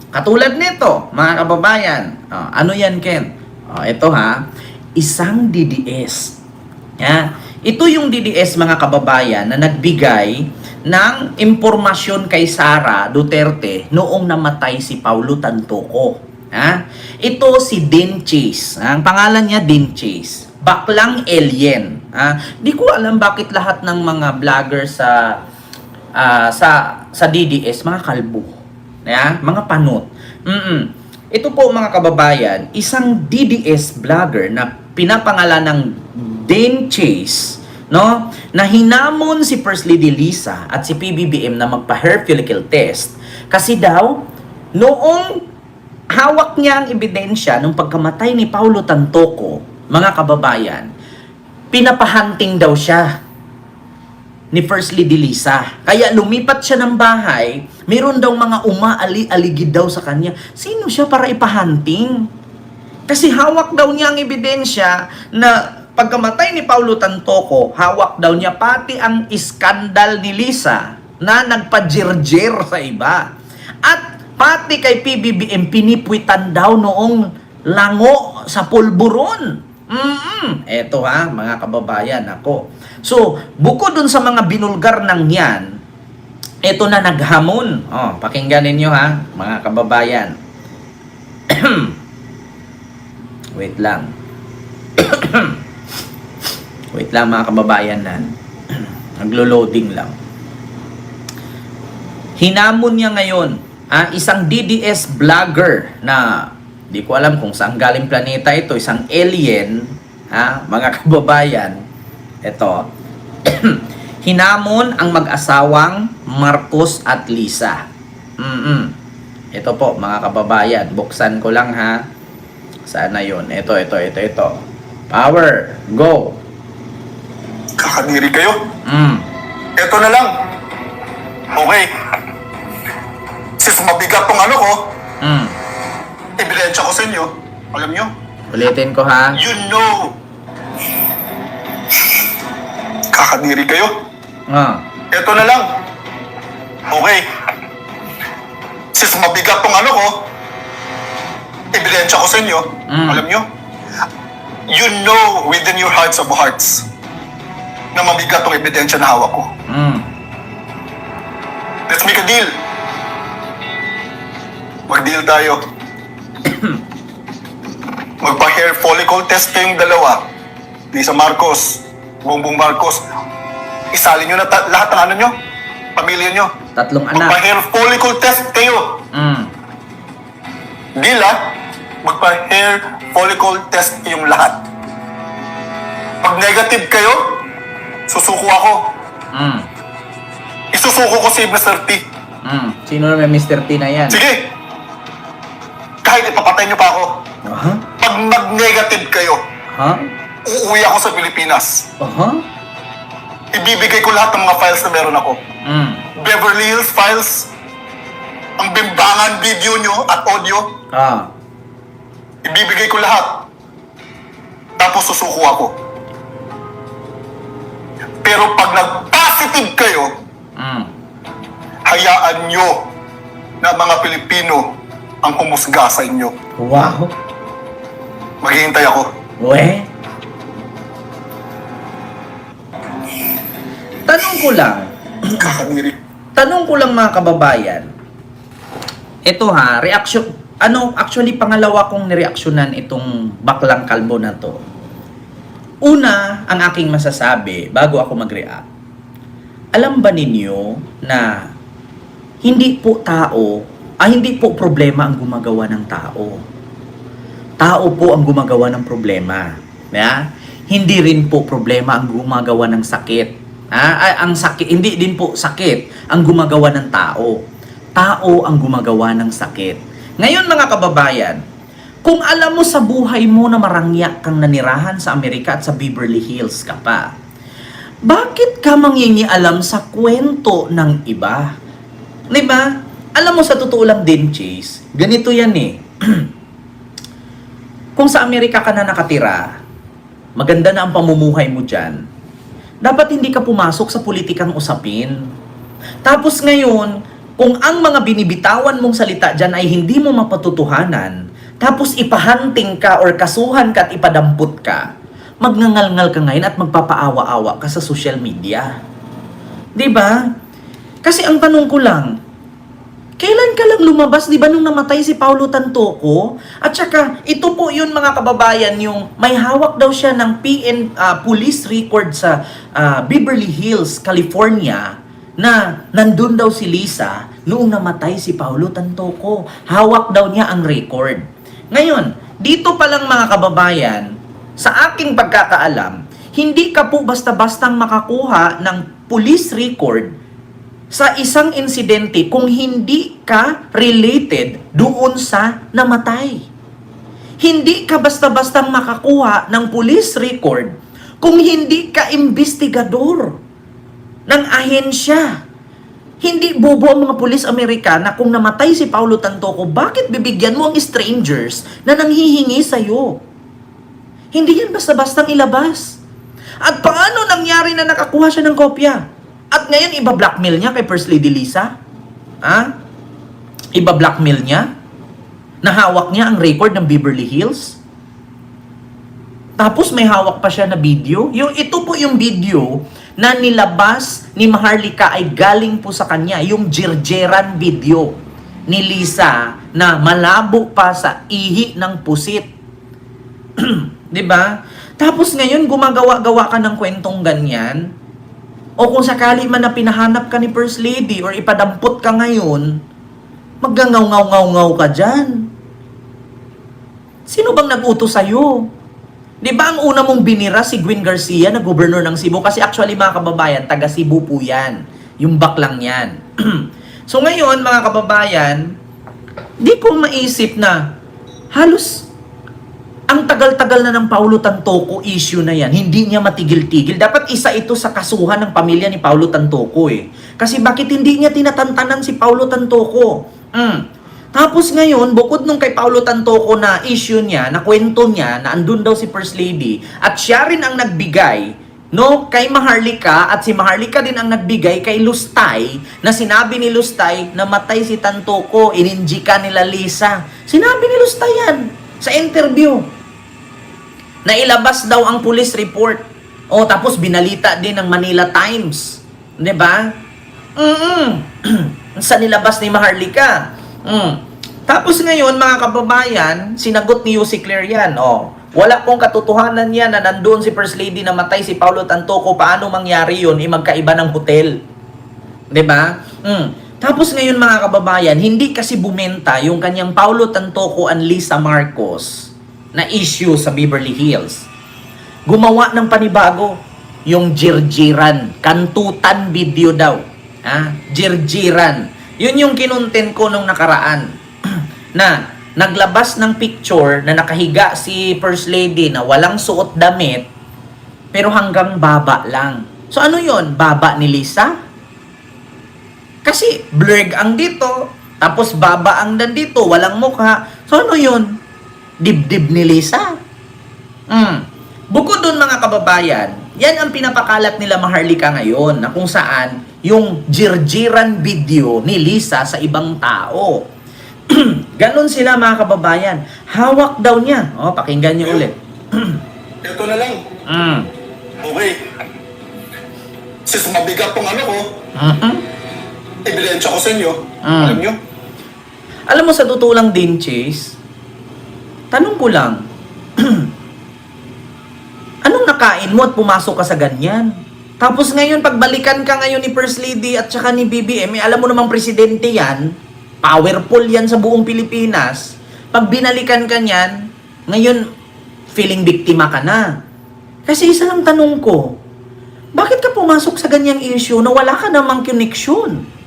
Katulad nito, mga kababayan. Ano yan, Ken? Ito ha, isang DDS. Ito yung DDS, mga kababayan, na nagbigay ng impormasyon kay Sara Duterte noong namatay si Paulo Tantoco. Ito si Dean Chase. Ang pangalan niya Dean Chase. Baklang alien. Di ko alam bakit lahat ng mga vlogger sa DDS mga kalbo. Mga panot. Ito po, mga kababayan, isang DDS vlogger na pinapangalan ng Dean Chase, no, na hinamon si First Lady Lisa at si PBBM na magpa-hair follicle test kasi daw noong hawak niya ang ebidensya nung pagkamatay ni Paulo Tantoco, mga kababayan, pinapahunting daw siya ni First Lady Lisa. Kaya lumipat siya ng bahay, mayroon daw mga umaali-aligid daw sa kanya. Sino siya para ipahunting? Kasi hawak daw niya ang ebidensya na pagkamatay ni Paulo Tantoco, hawak daw niya pati ang iskandal ni Lisa na nagpa-jirjir sa iba. At pati kay PBBM, pinipwitan daw noong lango sa pulburon. Eto mga kababayan, ako. So, bukod dun sa mga binulgar ng yan, eto na naghamon. Pakinggan ninyo mga kababayan. Wait lang. Wait lang, mga kababayan nan. Naglo-loading lang. Hinamon niya ngayon, isang DDS vlogger na di ko alam kung saan galing planeta ito, isang alien, mga kababayan. Ito. Hinamon ang mag-asawang Marcos at Lisa. Ito po, mga kababayan. Buksan ko lang Sana yun. Ito. Power. Go. Kakadiri kayo? Ito na lang. Okay. Sis, mabigat tong ano ko. Ebidensya ko sa inyo. Alam nyo? Ulitin ko You know. Kakadiri kayo? Ito na lang. Okay. Sis, mabigat tong ano ko. Ebidensya ko sa inyo. Alam nyo? You know within your hearts of hearts na mabigat tong ebidensya na hawak ko. Let's make a deal. Mag-deal tayo. Magpa-hair follicle test kayong dalawa. Lisa Marcos, Bongbong Marcos. Isali nyo na lahat ng ano nyo, pamilya nyo. 3 anak. Magpa-hair follicle test kayo. Deal magpa-hair follicle test yung lahat. Pag negative kayo, susuko ako. Isusuko ko si Mr. T. Sino na may Mr. T na yan? Sige! Kahit ipapatay nyo pa ako. Pag mag-negative kayo, uuwi ako sa Pilipinas. Ibibigay ko lahat ng mga files na meron ako. Beverly Hills files, ang bimbangan video nyo at audio. Ibibigay ko lahat. Tapos susuko ako. Pero pag nag-positive kayo, hayaan nyo na mga Pilipino ang humusga sa inyo. Wow. Maghihintay ako. Tanong ko lang mga kababayan. Ito reaction. Actually, pangalawa kong nireaksyonan itong baklang kalbo na to. Una, ang aking masasabi, bago ako mag-react. Alam ba ninyo na hindi po problema ang gumagawa ng tao. Tao po ang gumagawa ng problema. Hindi rin po problema ang gumagawa ng sakit. Ang sakit, hindi din po sakit ang gumagawa ng tao. Tao ang gumagawa ng sakit. Ngayon, mga kababayan, kung alam mo sa buhay mo na marangya kang nanirahan sa Amerika at sa Beverly Hills ka pa, bakit ka mangingialam sa kwento ng iba? Diba? Alam mo, sa totoo lang din, Chase, ganito yan Kung sa Amerika ka na nakatira, maganda na ang pamumuhay mo dyan, dapat hindi ka pumasok sa politikang usapin. Tapos ngayon, Kung ang mga binibitawan mong salita dyan ay hindi mo mapatutuhanan, tapos ipahunting ka or kasuhan ka at ipadampot ka, magngangal-ngal ka ngayon at magpapaawa-awa ka sa social media. 'Di ba? Kasi ang tanong ko lang, kailan ka lang lumabas, 'di ba, nung namatay si Paulo Tantoco? At saka, ito po yun mga kababayan, yung may hawak daw siya ng police record sa Beverly Hills, California, na nandun daw si Lisa noong namatay si Paulo Tantoco. Hawak daw niya ang record. Ngayon, dito pa lang mga kababayan, sa aking pagkakaalam, hindi ka po basta-bastang makakuha ng police record sa isang insidente kung hindi ka related doon sa namatay. Hindi ka basta-bastang makakuha ng police record kung hindi ka investigador ng ahensya. Hindi bobo ang mga pulis Amerikana kung namatay si Paulo Tantoco, bakit bibigyan mo ang strangers na nanghihingi sa'yo? Hindi yan basta-bastang ilabas. At paano nangyari na nakakuha siya ng kopya? At ngayon, iba-blackmail niya kay First Lady Lisa? Ha? Iba-blackmail niya? Nahawak niya ang record ng Beverly Hills? Tapos may hawak pa siya na video? Ito po yung video na nilabas ni Maharlika ay galing po sa kanya. Yung jirjeran video ni Lisa na malabo pa sa ihi ng pusit. 'Di ba? Tapos ngayon, gumagawa-gawa ka ng kwentong ganyan. O kung sakali man na pinahanap ka ni First Lady or ipadampot ka ngayon, maggangaw-ngaw-ngaw ka dyan. Sino bang nag-utos sa'yo? Di ba ang una mong binira si Gwen Garcia na gobernador ng Cebu? Kasi actually mga kababayan, taga Cebu po yan. Yung baklang yan. So ngayon mga kababayan, di ko maisip na halos ang tagal-tagal na ng Paulo Tantoco issue na yan, hindi niya matigil-tigil. Dapat isa ito sa kasuhan ng pamilya ni Paulo Tantoco eh. Kasi bakit hindi niya tinatantanan si Paulo Tantoco? Tapos ngayon, bukod nung kay Paulo Tantoco na issue niya, na kwento niya, na andun daw si First Lady, at siya rin ang nagbigay, no, kay Maharlika, at si Maharlika din ang nagbigay kay Lustay, na sinabi ni Lustay na matay si Tantoco, ininjika nila Lisa. Sinabi ni Lustay yan sa interview. Nailabas daw ang police report. O tapos binalita din ng Manila Times. 'Di ba? Sa nilabas ni Maharlika. Tapos ngayon mga kababayan, sinagot ni Yussi Claire yan. Wala pong katotohanan yan na nandoon si First Lady na matay si Paulo Tantoco. Paano mangyari yun? Magkaiba ng hotel. 'Di ba? Tapos ngayon mga kababayan, hindi kasi bumenta yung kanyang Paulo Tantoco and Lisa Marcos na issue sa Beverly Hills. Gumawa ng panibago, yung jirjiran, kantutan video daw. Jirjiran. Yun yung kinunten ko nung nakaraan. Na naglabas ng picture na nakahiga si First Lady na walang suot damit, pero hanggang baba lang. So ano yun? Baba ni Lisa? Kasi blurred ang dito, tapos baba ang nandito, walang mukha. So ano yun? Dibdib ni Lisa. Bukod doon mga kababayan, yan ang pinapakalat nila Maharlika ngayon, na kung saan yung jirjiran video ni Lisa sa ibang tao. Ganon sila mga kababayan. Hawak daw niya. Pakinggan niyo ulit. Ito na lang. Okay. Sis, mabigat tong ano ko. Ebidensya ko sa inyo. Alam nyo? Alam mo, sa totoo lang din, Chase, tanong ko lang, anong nakain mo at pumasok ka sa ganyan? Tapos ngayon, pagbalikan ka ngayon ni First Lady at saka ni BBM, alam mo namang presidente yan, powerful yan sa buong Pilipinas. Pag binalikan ka niyan, ngayon, feeling biktima ka na. Kasi isa lang tanong ko, bakit ka pumasok sa ganyang issue na wala ka namang connection?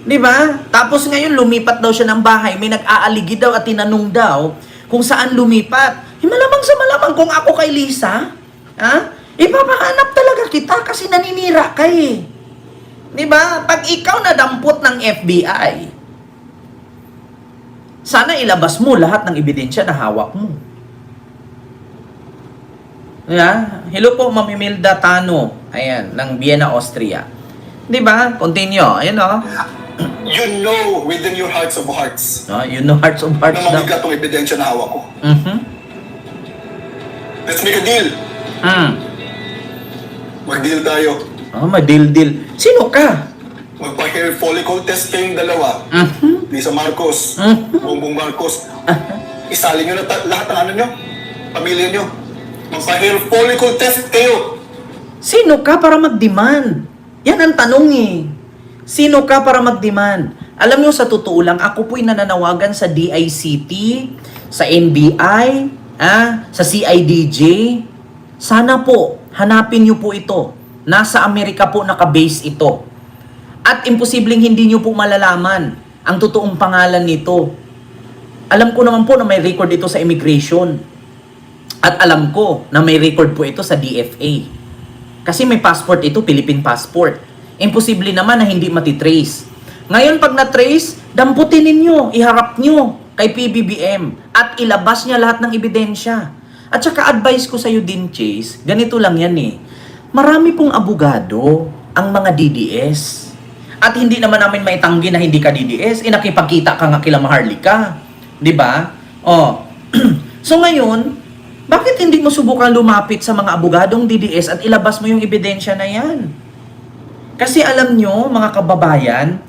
Diba? Tapos ngayon, lumipat daw siya ng bahay. May nag-aaligi daw at tinanong daw kung saan lumipat. Malamang sa malamang kung ako kay Lisa, ipapahanap talaga kita kasi naninira ka eh. Diba? Pag ikaw nadampot ng FBI, sana ilabas mo lahat ng ebidensya na hawak mo. Hello po, Ma'am Imelda Tano. Ayan, ng Vienna, Austria. Di ba? Continue. Ayun o. You know within your hearts of hearts No, you know hearts of hearts na daw. mabigat tong ebidensya na hawak ko. Mhm. Let's make a deal. Mm. Mag-deal tayo. Oh, madil-dil. Sino ka? Magpa-hair follicle test kayong dalawa. Mhm. Lisa Marcos, Mhm. Bongbong Marcos. Isali nyo na lahat ng ano nyo. Pamilya nyo. Magpa-hair follicle test kayo. Sino ka para mag-demand? Yan ang tanong eh. Sino ka para mag-demand? Alam nyo, sa totoo lang, ako po'y nananawagan sa DICT, sa NBI, sa CIDJ. Sana po, hanapin nyo po ito. Nasa Amerika po nakabase ito. At imposibleng hindi nyo po malalaman ang totoong pangalan nito. Alam ko naman po na may record ito sa immigration. At alam ko na may record po ito sa DFA. Kasi may passport ito, Philippine passport. Imposible naman na hindi matitrace. Ngayon pag na-trace, damputin ninyo, iharap nyo kay PBBM at ilabas niya lahat ng ebidensya. At saka advice ko sa'yo din, Chase, ganito lang yan eh. Marami pong abogado ang mga DDS. At hindi naman namin maitanggi na hindi ka DDS. Nakipagkita ka nga kila Maharlika. Diba? Oh. So ngayon, bakit hindi mo subukan lumapit sa mga abogadong DDS at ilabas mo yung ebidensya na yan? Kasi alam nyo, mga kababayan,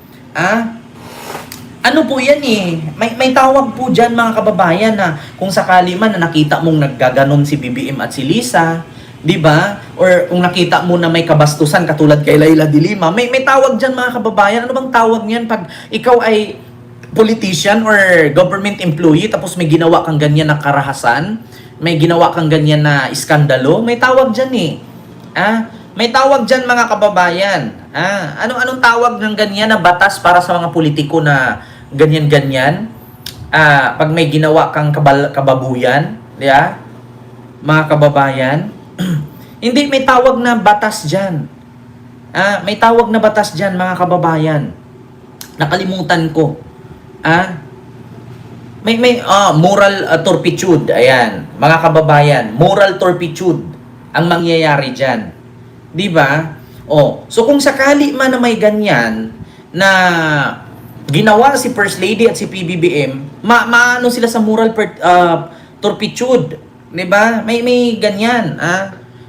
ano po yan eh, may tawag po dyan mga kababayan na kung sakali man na nakita mong naggaganon si BBM at si Lisa, di ba? Or kung nakita mo na may kabastusan katulad kay Laila de Lima, may tawag dyan mga kababayan. Ano bang tawag niyan pag ikaw ay politician or government employee tapos may ginawa kang ganyan na karahasan, may ginawa kang ganyan na iskandalo, may tawag dyan eh. May tawag dyan mga kababayan. Anong tawag ng ganyan na batas para sa mga politiko na ganyan-ganyan? Pag may ginawa kang kababuyan, yeah? Mga kababayan, hindi, may tawag na batas dyan. May tawag na batas dyan mga kababayan. Nakalimutan ko. May moral turpitude. Ayan, mga kababayan, moral turpitude ang mangyayari dyan. 'Di ba? So kung sakali man na may ganyan na ginawa si First Lady at si PBBM, maano sila sa moral turpitude, 'di ba? May ganyan,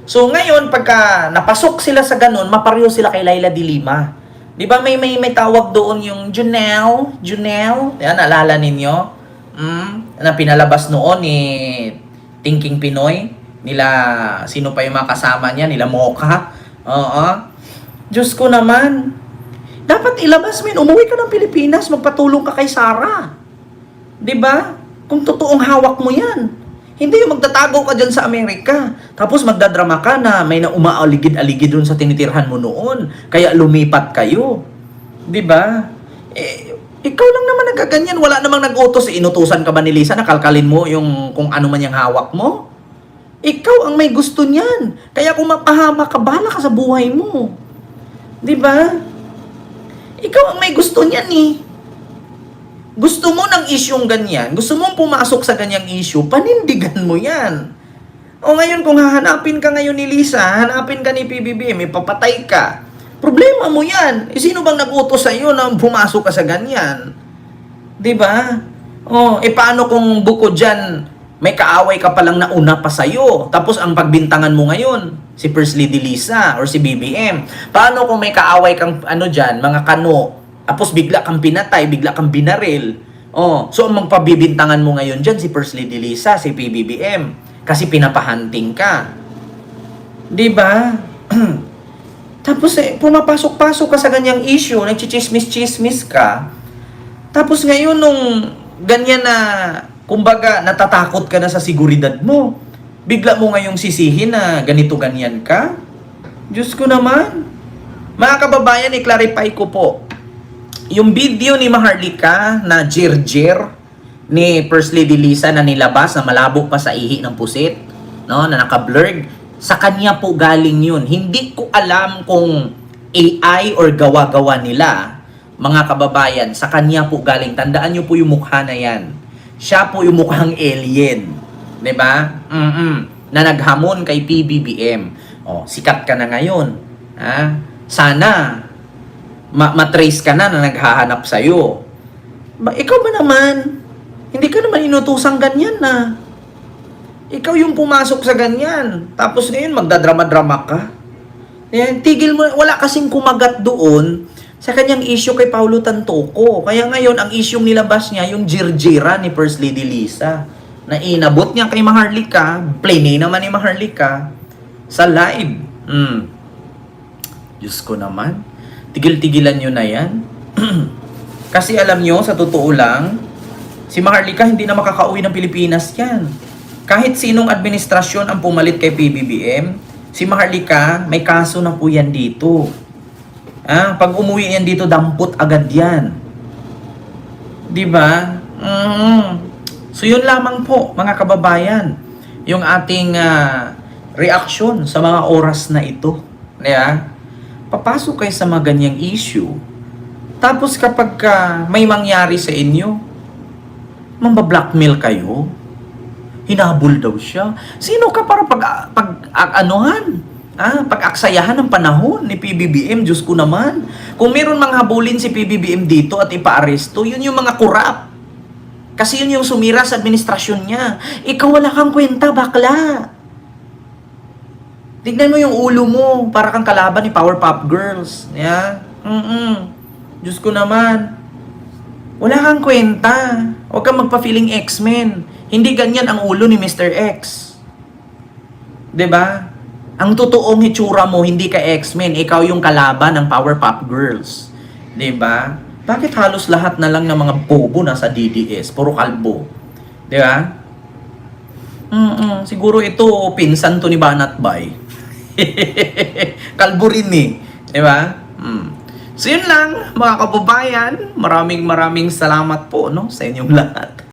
So ngayon pagka napasok sila sa ganun, mapareho sila kay Laila de Lima. 'Di ba? May tawag doon yung Junel. Yan, naalala ninyo? Na pinalabas noon ni Thinking Pinoy. Nila, sino pa yung mga kasama niya? Nila Mocha. Diyos ko naman. Dapat ilabas mo yun. Umuwi ka ng Pilipinas, magpatulong ka kay Sara. 'Di ba? Kung totoong hawak mo yan. Hindi yung magtatago ka dyan sa Amerika. Tapos magdadrama ka na may na umaaligid-aligid dun sa tinitirhan mo noon. Kaya lumipat kayo. 'Di ba? Ikaw lang naman nagkaganyan. Wala namang nag-utos. Inutusan ka ba ni Lisa na kalkalin mo yung kung ano man yung hawak mo? Ikaw ang may gusto niyan. Kaya kung mapahama ka, bahala ka sa buhay mo. 'Di ba? Ikaw ang may gusto niyan eh. Gusto mo ng isyong ganyan, gusto mong pumasok sa ganyang issue, panindigan mo yan. O ngayon kung hahanapin ka ngayon ni Lisa, hanapin ka ni PBBM, papatay ka. Problema mo yan. Sino bang nag-utos sa iyo na pumasok ka sa ganyan? 'Di ba? Paano kung bukod dyan, may kaaway ka palang nauna pa sa'yo. Tapos ang pagbintangan mo ngayon, si First Lady Lisa or si BBM. Paano kung may kaaway kang dyan, mga kano, tapos bigla kang pinatay, bigla kang binaril. So ang magpabibintangan mo ngayon dyan, si First Lady Lisa, si PBBM. Kasi pinapahunting ka. 'Di ba? Tapos pumapasok-pasok ka sa ganyang issue, nagchichismis-chismis ka. Tapos ngayon nung ganyan na, kumbaga, natatakot ka na sa seguridad mo. Bigla mo ngayong sisihin na ganito-ganyan ka? Diyos ko naman. Mga kababayan, i-clarify ko po. Yung video ni Maharlika na jir-jir ni First Lady Lisa na nilabas na malabo pa sa ihi ng pusit, no, na naka-blurred, sa kanya po galing yun. Hindi ko alam kung AI or gawa-gawa nila, mga kababayan, sa kanya po galing. Tandaan nyo po yung mukha na yan. Siya po yung mukhang alien. 'Di ba? Na naghamon kay PBBM. Sikat ka na ngayon. Sana matrace ka na naghahanap sa'yo. Ikaw ba naman? Hindi ka naman inutusang ganyan na. Ikaw yung pumasok sa ganyan. Tapos ngayon, magdadrama-drama ka. Ayan, tigil mo. Wala kasing kumagat doon sa kanyang issue kay Paulo Tantoco. Kaya ngayon, ang issue nilabas niya, yung jirjira ni First Lady Lisa. Na inabot niya kay Maharlika. Play naman ni Maharlika sa live. Diyos ko naman. Tigil-tigilan nyo na yan. Kasi alam nyo, sa totoo lang, si Maharlika hindi na makakauwi ng Pilipinas yan. Kahit sinong administrasyon ang pumalit kay PBBM, si Maharlika, may kaso na po yan dito. Pag umuwi yan dito, dampot agad yan. Diba? So yun lamang po, mga kababayan, yung ating reaksyon sa mga oras na ito. Diba? Papasok kayo sa mga ganyang issue. Tapos kapag may mangyari sa inyo, mambablackmail kayo. Hinabol daw siya. Sino ka para pag-aksayahan ng panahon ni PBBM? Diyos ko naman. Kung meron mga habulin si PBBM dito at ipaaresto, yun yung mga kurap. Kasi yun yung sumira sa administrasyon niya. Ikaw wala kang kwenta, bakla. Tignan mo yung ulo mo, para kang kalaban ni Powerpuff Girls. Yeah? Diyos ko naman. Wala kang kwenta. Huwag kang magpa-feeling X-Men. Hindi ganyan ang ulo ni Mr. X. 'Di ba? Ang totoong hitsura mo, hindi ka X-Men. Ikaw yung kalaban ng Powerpuff Girls. 'Di ba? Bakit halos lahat na lang ng mga bobo nasa DDS? Puro kalbo. 'Di ba? Siguro ito, pinsan to ni Banat Bay. Kalbo rin eh. 'Di ba? So yun lang, mga kababayan. Maraming salamat po, no, sa inyong lahat.